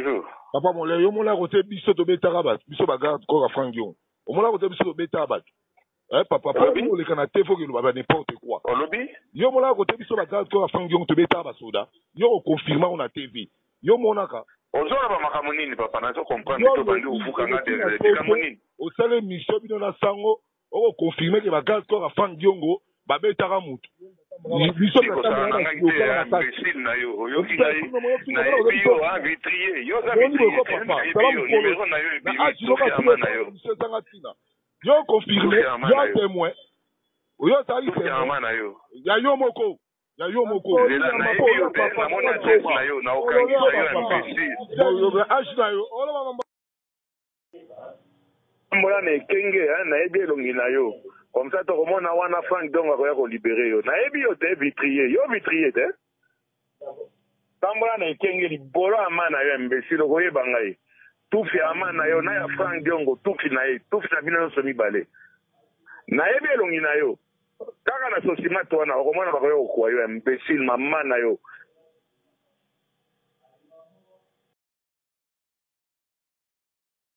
bonjour. Papa Molé, yo mona côté biso to betara bat, biso bagarde ko Frank Dion. O mona côté biso to betara bat. Papa pour nous les canate faut que nous va n'importe quoi. Au lobby? Yo mona côté biso bagarde ko Frank Dion to betara ba soda. Yo confirmer on a TV. Yo mona ka. Ozola ba makamunini papa na zo comprendre to bandi ufukanga de kamunini. O sale mission bino na sango, o confirmer que bagarde ko Frank Diongo ba betara mutu. Biso na imbécile na yo. Yo ki na yo a vitrier. Yo za vitrier. Numéro na yo yo confirmé, yo témoin. Yo sali témoin na yo. Ya yo moko. Ya yo moko. Na mona test na yo na okangi yo imbécile. Yo age na yo. Mbola na kenge na ebi elongi na yo. Comme ça, tu remontes à Frank donc à quoi libérer. Na ebi yo te vitrier, yo vitrier te. Tambola na kenge li bolo amana yo imbécile ko yebanga yi. Tufi amana yo na ya Frank Diongo tufi na ye, tufi na bino so mibale. Na ebi elongi na yo. Kaka na sosima to na ko mona ba ko yo imbécile mama na yo.